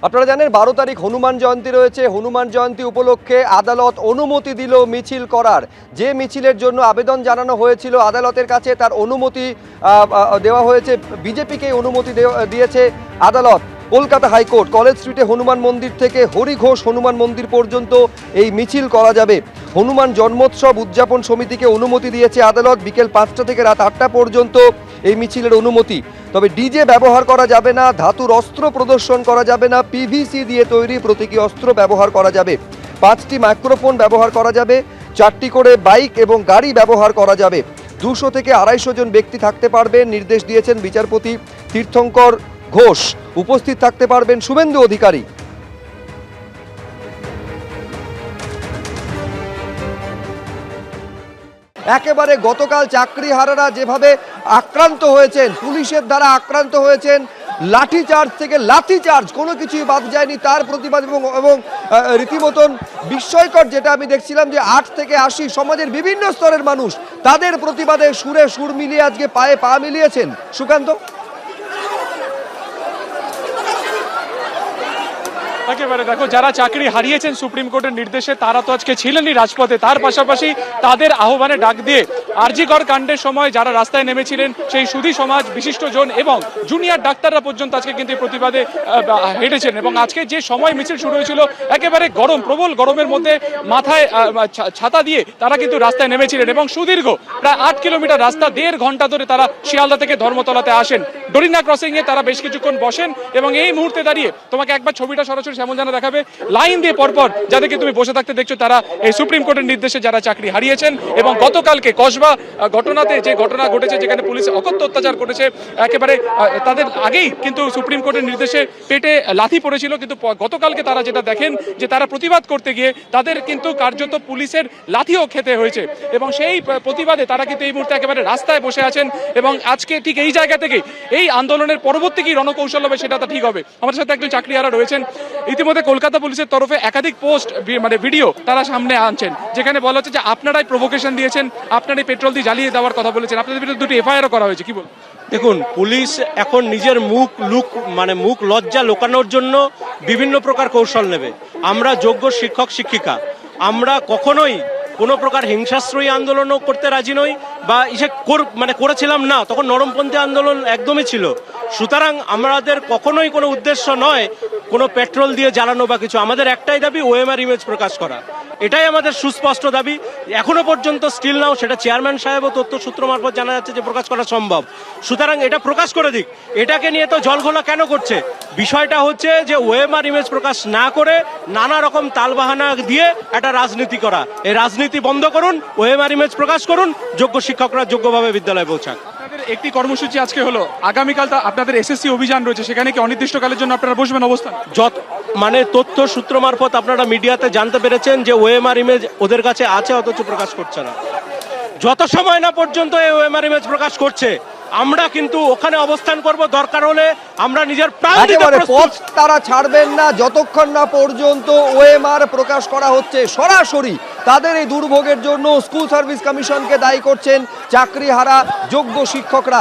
আপনারা জানেন 12 তারিখ হনুমান জয়ন্তী রয়েছে। হনুমান জয়ন্তী উপলক্ষে আদালত অনুমতি দিল মিছিল করার। যে মিছিলের জন্য আবেদন জানানো হয়েছিল আদালতের কাছে, তার অনুমতি দেওয়া হয়েছে। বিজেপিকে অনুমতি দিয়েছে আদালত। কলকাতা হাইকোর্ট কলেজ স্ট্রিটে হনুমান মন্দির থেকে হরিঘোষ হনুমান মন্দির পর্যন্ত এই মিছিল করা যাবে। হনুমান জন্মোৎসব উদযাপন সমিতিকে অনুমতি দিয়েছে আদালত। বিকেল 5টা থেকে রাত 8টা পর্যন্ত এই মিছিলের অনুমতি। তবে ডিজে ব্যবহার করা যাবে না, ধাতুর অস্ত্র প্রদর্শন করা যাবে না, পিভিসি দিয়ে তৈরি প্রতীকী অস্ত্র ব্যবহার করা যাবে, 5টি মাইক্রোফোন ব্যবহার করা যাবে, 4টি করে বাইক এবং গাড়ি ব্যবহার করা যাবে। 200 থেকে 250 জন ব্যক্তি থাকতে পারবেন নির্দেশ দিয়েছেন বিচারপতি তীর্থঙ্কর ঘোষ। উপস্থিত থাকতে পারবেন শুভেন্দু অধিকারী। একেবারে গতকাল চাকরিহারারা যেভাবে আক্রান্ত হয়েছেন, পুলিশের দ্বারা আক্রান্ত হয়েছেন, লাঠিচার্জ থেকে লাঠিচার্জ কোনো কিছুই বাদ যায়নি, তার প্রতিবাদ এবং রীতিমতন বিস্ময়কর যেটা আমি দেখছিলাম যে 8 থেকে 80 সমাজের বিভিন্ন স্তরের মানুষ তাদের প্রতিবাদে সুরে সুর মিলিয়ে আজকে পায়ে পা মিলিয়েছেন। সুকান্ত, একেবারে দেখো, যারা চাকরি হারিয়েছেন সুপ্রিম কোর্টের নির্দেশে তারা তো আজকে ছিলেনই রাজপথে, তার পাশাপাশি তাদের আহ্বানে ডাক দিয়ে আরজিকর কাণ্ডের সময় যারা রাস্তায় নেমেছিলেন সেই সুধী সমাজ, বিশিষ্টজন এবং জুনিয়র ডাক্তাররা পর্যন্ত আজকে কিন্তু প্রতিবাদে হেঁটেছেন। এবং আজকে যে সময় মিছিল শুরু হয়েছিল একেবারে গরম, প্রবল গরমের মধ্যে মাথায় ছাতা দিয়ে তারা কিন্তু রাস্তায় নেমেছিলেন এবং সুদীর্ঘ প্রায় 8 কিলোমিটার রাস্তা 1.5 ঘন্টা ধরে তারা শিয়ালদা থেকে ধর্মতলাতে আসেন। ডরিনা ক্রসিং এ তারা বেশ কিছুক্ষণ বসেন এবং এই মুহূর্তে দাঁড়িয়ে তোমাকে একবার ছবিটা সরাসরি এমন জানা দেখাবে, লাইন দিয়ে পরপর যাদেরকে তুমি বসে থাকতে দেখছো তারা এই সুপ্রিম কোর্টের নির্দেশে যারা চাকরি হারিয়েছেন। এবং গতকালকে কসবা ঘটনাতে যে ঘটনা ঘটেছে, যেখানে পুলিশ অকথ্য অত্যাচার করেছে, একেবারে তাদের আগেই কিন্তু সুপ্রিম কোর্টের নির্দেশে পেটে লাথি পড়েছিল। কিন্তু গতকালকে তারা যেটা দেখেন যে তারা প্রতিবাদ করতে গিয়ে তাদের কিন্তু কার্যত পুলিশের লাথিও খেতে হয়েছে এবং সেই প্রতিবাদে তারা কিন্তু এই মুহূর্তে একেবারে রাস্তায় বসে আছেন। এবং আজকে ঠিক এই জায়গা থেকে এই আন্দোলনের পরবর্তী কি রণকৌশল হবে সেটা তো ঠিক হবে। আমাদের সাথে একজন চাকরিহারা রয়েছেন। ইতিমধ্যে কলকাতা পুলিশের তরফে একাধিক পোস্ট ভিডিও তারা সামনে আনছেন, যেখানে বলা হচ্ছে যে আপনারাই প্রভোকেশন দিয়েছেন, আপনারাই পেট্রোল দিয়ে জ্বালিয়ে দেওয়ার কথা বলেছেন, আপনাদের বিরুদ্ধে 2টি এফআইআরও করা হয়েছে। কি বল? দেখুন, পুলিশ এখন নিজের মুখ লজ্জা লুকানোর জন্য বিভিন্ন প্রকার কৌশল নেবে। আমরা যোগ্য শিক্ষক শিক্ষিকা, আমরা কখনোই কোনো প্রকার হিংসাশ্রয়ী আন্দোলনও করতে রাজি নই বা করেছিলাম না, তখন নরমপন্থী আন্দোলন একদমই ছিল। সুতরাং আমাদের কখনোই কোনো উদ্দেশ্য নয় কোনো পেট্রোল দিয়ে জ্বালানো বা কিছু। আমাদের একটাই দাবি, ওএমআর ইমেজ প্রকাশ করা, এটাই আমাদের সুস্পষ্ট দাবি। এখনো পর্যন্ত স্টিল নাও সেটা চেয়ারম্যান সাহেব ও তথ্য সূত্র মারফত জানা যাচ্ছে যে প্রকাশ করা সম্ভব। সুতরাং এটা প্রকাশ করে দিক। এটাকে নিয়ে তো জলঘোলা কেন করছে? বিষয়টা হচ্ছে যে ওএমআর ইমেজ প্রকাশ না করে নানা রকম তালবাহানা দিয়ে একটা রাজনীতি করা। এই রাজনীতি বন্ধ করুন, ওএমআর ইমেজ প্রকাশ করুন, যোগ্য শিক্ষকরা যোগ্যভাবে বিদ্যালয়ে পৌঁছাক। আপনাদের একটি কর্মসূচি আজকে হলো, আগামীকাল আপনাদের এসএসসি অভিযান রয়েছে, সেখানে কি অনির্দিষ্টকালের জন্য আপনারা বসবেন অবস্থান? তথ্য সূত্র মারফত আপনারা মিডিয়াতে জানতে পেরেছেন যে ওএমআর ইমেজ ওদের কাছে আছে, অথচ প্রকাশ করছে না। যত সময় না পর্যন্ত এই ওএমআর ইমেজ প্রকাশ করছে আমরা কিন্তু ওখানে অবস্থান করব। দরকার হলে আমরা নিজের প্রাণ দিতে প্রস্তুত। তারা ছাড়বেন না যতক্ষণ না পর্যন্ত ওএমআর প্রকাশ করা হচ্ছে। সরাসরি তাদের এই দুর্ভোগের জন্য স্কুল সার্ভিস কমিশনকে দায়ী করছেন চাকরিহারা যোগ্য শিক্ষকরা।